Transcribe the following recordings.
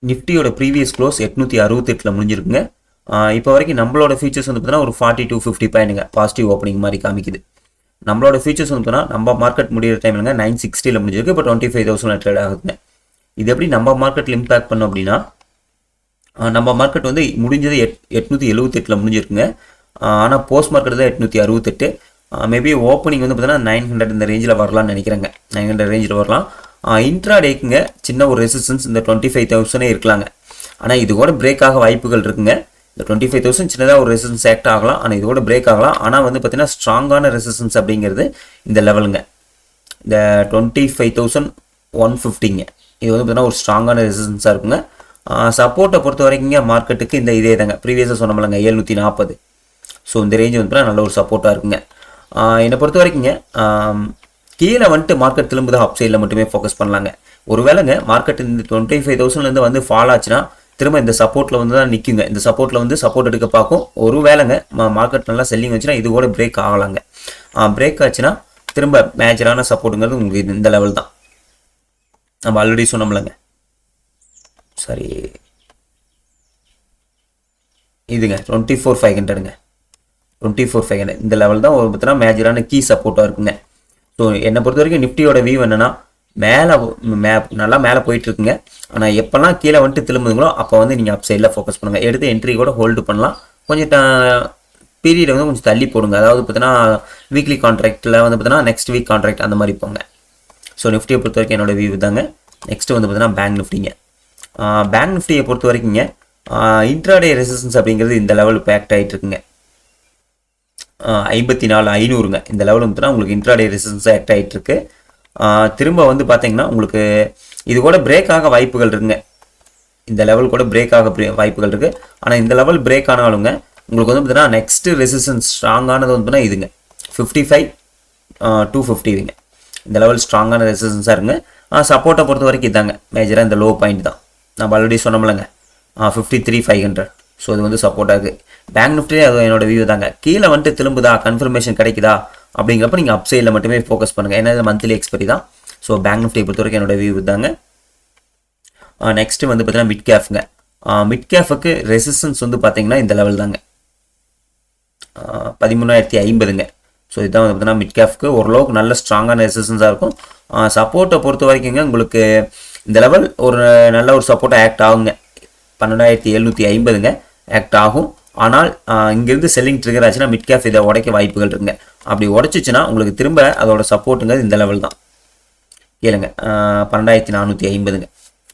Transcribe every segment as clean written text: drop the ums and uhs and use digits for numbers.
நிஃப்டியோட previous close 868 முடிஞ்சிருக்குங்க. இப்போ வரைக்கும் நம்மளோட ஃபியூச்சர்ஸ் வந்து பார்த்தீங்கன்னா ஒரு 40 to 50 பாயிண்ட்டுங்க பாசிட்டிவ் ஓப்பனிங் மாதிரி காமிக்குது. நம்மளோட ஃபியூச்சர்ஸ் வந்து பார்த்தீங்கன்னா நம்ம மார்க்கெட் முடிகிற டைம்லங்க 960 முடிஞ்சிருக்கு. இப்போ 25,000 ட்ரேட் ஆகுதுங்க. இது எப்படி நம்ம மார்க்கெட்டில் இம்பேக்ட் பண்ணோம் அப்படின்னா, நம்ம மார்க்கெட் வந்து முடிஞ்சது 878 முடிஞ்சிருக்குங்க. ஆனால் போஸ்ட் மார்க்கெட் தான் 868. மேபி ஓப்பனிங் வந்து பார்த்தீங்கன்னா 900 இந்த ரேஞ்சில் வரலாம்னு நினைக்கிறேங்க. 900 ரேஞ்சில் வரலாம். இன்ட்ராடேக்குங்க சின்ன ஒரு ரெசிஸ்டன்ஸ் இந்த 25,000 இருக்கலாங்க. ஆனால் இது கூட பிரேக் ஆக வாய்ப்புகள் இருக்குங்க. இந்த 25,000 சின்னதாக ஒரு ரெசிஸ்டன்ஸ் ஆக்ட் ஆகலாம். ஆனால் இது கூட பிரேக் ஆகலாம். ஆனால் வந்து பார்த்தீங்கன்னா ஸ்ட்ராங்கான ரெசிஸ்டன்ஸ் அப்படிங்கிறது இந்த லெவலுங்க. இந்த 25,150ங்க. இது வந்து பார்த்தீங்கன்னா ஒரு ஸ்ட்ராங்கான ரெசிஸ்டன்ஸாக இருக்குங்க. சப்போர்ட்டை பொறுத்த வரைக்குங்க மார்க்கெட்டுக்கு இந்த இதே தாங்க ப்ரீவியஸாக சொன்னோம்லங்க 740. ஸோ இந்த ரேஞ்ச் வந்து நல்ல ஒரு சப்போர்ட்டாக இருக்குங்க. என்னை பொறுத்த வரைக்குங்க கீழே வந்துட்டு மார்க்கெட் திரும்புதான் அப் சைடில் மட்டுமே ஃபோக்கஸ் பண்ணலாங்க. ஒருவேளைங்க மார்க்கெட் இந்த 25,000 வந்து ஃபால் ஆச்சுன்னா திரும்ப இந்த சப்போர்ட்டில் வந்து தான் நிற்குங்க. இந்த சப்போர்ட்டில் வந்து சப்போர்ட் எடுக்க பார்க்கும். ஒரு வேளைங்க மார்க்கெட் நல்லா செல்லிங் வச்சுன்னா இது கூட பிரேக் ஆகலாங்க. பிரேக் ஆச்சுன்னா திரும்ப மேஜரான சப்போர்ட்டுங்கிறது உங்களுக்கு இந்த லெவல் தான். நம்ம ஆல்ரெடி சொன்னோம்லங்க. சரி, இதுங்க 24,500ங்க. 24,500 இந்த லெவல் தான் ஒரு பார்த்தீங்கன்னா மேஜரான கீ சப்போர்ட்டாக இருக்குங்க. ஸோ என்னை பொறுத்த வரைக்கும் நிஃப்டியோட வியூ என்னென்னா நல்லா மேலே போயிட்டுருக்குங்க. ஆனால் எப்போல்லாம் கீழே வந்துட்டு திரும்புதுங்களோ அப்போ வந்து நீங்கள் அப் சைடில் ஃபோக்கஸ் பண்ணுங்கள். எடுத்து என்ட்ரி கூட ஹோல்டு பண்ணலாம். கொஞ்சம் பீரியட் வந்து கொஞ்சம் தள்ளி போடுங்க. அதாவது பார்த்தீங்கன்னா வீக்லி கான்ட்ராக்டில் வந்து பார்த்தீங்கன்னா நெக்ஸ்ட் வீக் கான்ட்ராக்ட் அந்த மாதிரி போங்க. ஸோ நிஃப்டியை பொறுத்த வரைக்கும் என்னோட வியூ தாங்க. நெக்ஸ்ட்டு வந்து பார்த்தீங்கன்னா பேங்க் நிஃப்டிங்க. பேங்க் நிஃப்டியை பொறுத்த வரைக்குங்க இன்ட்ராடே ரெசிஸ்டன்ஸ் அப்படிங்கிறது இந்த லெவல் ஆக்ட் ஆகிட்டு இருக்குங்க. 54,500ங்க. இந்த லெவல் வந்துட்டுனா உங்களுக்கு இன்ட்ராடே ரெசிஸ்டன்ஸ் ஆக்ட் ஆகிட்டு இருக்கு. திரும்ப வந்து பார்த்தீங்கன்னா உங்களுக்கு இது கூட பிரேக் ஆக வாய்ப்புகள் இருக்குங்க. இந்த லெவல் கூட பிரேக் ஆக வாய்ப்புகள் இருக்குது. ஆனால் இந்த லெவல் பிரேக் ஆனாலுங்க உங்களுக்கு வந்து பார்த்தீங்கன்னா நெக்ஸ்ட்டு ரெசிஸ்டன்ஸ் ஸ்ட்ராங்கானது வந்துன்னா இதுங்க 55,250ங்க. இந்த லெவல் ஸ்ட்ராங்கான ரெசிஸ்டன்ஸாக இருங்க. சப்போர்ட்டை பொறுத்த வரைக்கும் இதாங்க மேஜராக இந்த லோ பாயிண்ட் தான். நம்ம ஆல்ரெடி சொன்னோம்லங்க 53,500. ஸோ இது வந்து சப்போர்ட்டாக இருக்குது. பேங்க் நிஃப்டியே அது என்னோட வியூ தாங்க. கீழே வந்துட்டு திரும்புதா கன்ஃபர்மேஷன் கிடைக்குதா அப்படிங்கிறப்ப நீங்கள் அப் சைடில் மட்டுமே ஃபோக்கஸ் பண்ணுங்கள். ஏன்னா இது மந்த்லி எக்ஸ்பெரி தான். ஸோ பேங்க் நிஃப்டியை பொறுத்த வரைக்கும் என்னோட வியூ தாங்க. நெக்ஸ்ட்டு வந்து பார்த்தீங்கன்னா மிட் கேஃப்ங்க. மிட் கேஃபுக்கு ரெசிஸ்டன்ஸ் வந்து பார்த்தீங்கன்னா இந்த லெவல் தாங்க 13,050ங்க. ஸோ இதுதான் வந்து பார்த்தீங்கன்னா மிட் கேஃப்க்கு ஓரளவுக்கு நல்ல ஸ்ட்ராங்கான ரெசிஸ்டன்ஸாக இருக்கும். சப்போர்ட்டை பொறுத்த வரைக்குங்க உங்களுக்கு இந்த லெவல் ஒரு நல்ல ஒரு சப்போர்ட்டாக ஆக்ட் ஆகுங்க. 12,750ங்க ஆக்ட் ஆகும். ஆனால் இங்கேருந்து செல்லிங் ட்ரிகர் ஆச்சுன்னா மிட் கேஃப் இதை உடைக்க வாய்ப்புகள் இருக்குங்க. அப்படி உடைச்சிச்சுன்னா உங்களுக்கு திரும்ப அதோட சப்போர்ட்டுங்கிறது இந்த லெவல் தான் கேளுங்க 12,450ங்க.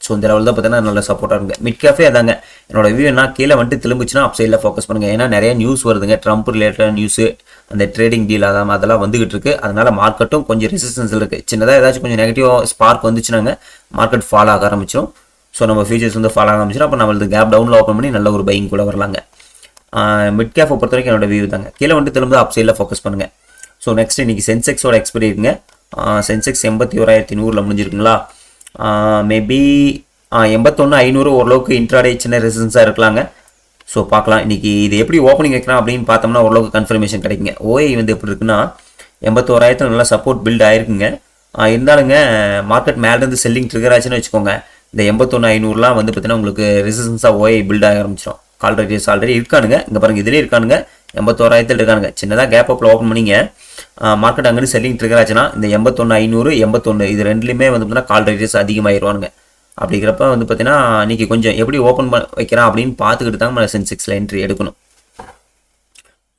ஸோ இந்த லெவல் தான் பார்த்தீங்கன்னா நல்ல சப்போர்ட்டாக இருக்குங்க. மிட் கேஃபே அதாங்க என்னோட வியூ என்ன கீழே வந்துட்டு திரும்பிச்சுன்னா அப் சைடில் ஃபோக்கஸ் பண்ணுங்கள். ஏன்னா நிறைய நியூஸ் வருதுங்க. ட்ரம்ப் ரிலேட்டட் நியூஸு, அந்த ட்ரேடிங் டீல் அதெல்லாம் வந்துகிட்டு இருக்கு. அதனால மார்க்கெட்டும் கொஞ்சம் ரெசிஸ்டன்ஸ் இருக்குது. சின்னதாக ஏதாச்சும் கொஞ்சம் நெகட்டிவ் ஸ்பார்க் வந்துச்சுனாங்க மார்க்கெட் ஃபால் ஆக ஆரம்பிச்சிடும். ஸோ நம்ம ஃபியூச்சர்ஸ் வந்து ஃபால் ஆக ஆரம்பிச்சிடும். அப்போ நம்மளுக்கு கேப் டவுனில் ஓப்பன் பண்ணி நல்ல ஒரு பையிங் கூட வரலாங்க. மிட் கேஃபை பொறுத்த வரைக்கும் என்னோட வியூ தாங்க. கீழே வந்துட்டு திரும்ப அப் சைடில் ஃபோக்கஸ் பண்ணுங்கள். ஸோ நெக்ஸ்ட் இன்றைக்கி சென்செக்ஸோட எக்ஸ்பெரி இருக்குங்க. சென்செக்ஸ் 81,100 முடிஞ்சிருக்குங்களா. மேபி 81,500 ஓரளவுக்கு இன்ட்ராடே சின்ன ரெசிஸ்டன்ஸாக இருக்கலாங்க. ஸோ பார்க்கலாம் இன்றைக்கி இது எப்படி ஓப்பனிங் வைக்கலாம் அப்படின்னு பார்த்தோம்னா ஓரளவுக்கு கன்ஃபர்மேஷன் கிடைக்குங்க. ஓஐ வந்து எப்படி இருக்குன்னா 81,000 நல்லா சப்போர்ட் பில்ட் ஆயிருக்குங்க. இருந்தாலுங்க மார்க்கெட் மேலேருந்து செல்லிங் ட்ரிகர் ஆச்சுன்னு வச்சுக்கோங்க. இந்த 81,500லாம் வந்து பார்த்தீங்கன்னா உங்களுக்கு ரெசிஸ்டன்ஸாக ஓஐ பில்ட் ஆக ஆரம்பிச்சிடும். கால் ரேடியஸ் ஆல்ரெடி இருக்கானுங்க. இங்கே பாருங்கள் இதிலே இருக்கானுங்க 81,000 இருக்கானுங்க. சின்னதாக கேப் அப்பில் ஓப்பன் பண்ணிங்க மார்க்கெட் அங்கேருந்து செல்லிங் ட்ரிகர் ஆச்சுன்னா இந்த 81,500 81 இது ரெண்டுலேயுமே வந்து பார்த்தீங்கன்னா கால் ரேடியஸ் அதிகமாகிடுவானுங்க. அப்படிங்கிறப்ப வந்து பார்த்தீங்கன்னா இன்றைக்கி கொஞ்சம் எப்படி ஓப்பன் வைக்கிறான் அப்படின்னு பார்த்துக்கிட்டு தான் நம்ம சென்செக்ஸில் என்ட்ரி எடுக்கணும்.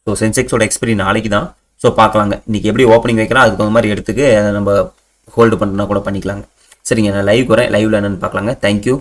ஸோ சென்செக்ஸோட எக்ஸ்பெரி நாளைக்கு தான். ஸோ பார்க்கலாங்க இன்றைக்கி எப்படி ஓப்பனிங் வைக்கிறான் அதுக்கு தகுந்த மாதிரி எடுத்துக்கு நம்ம ஹோல்டு பண்ணுறதுனா கூட பண்ணிக்கலாங்க. சரிங்க, நான் லைவ் வரேன். லைவில் என்னென்னு பார்க்கலாங்க. தேங்க்யூ.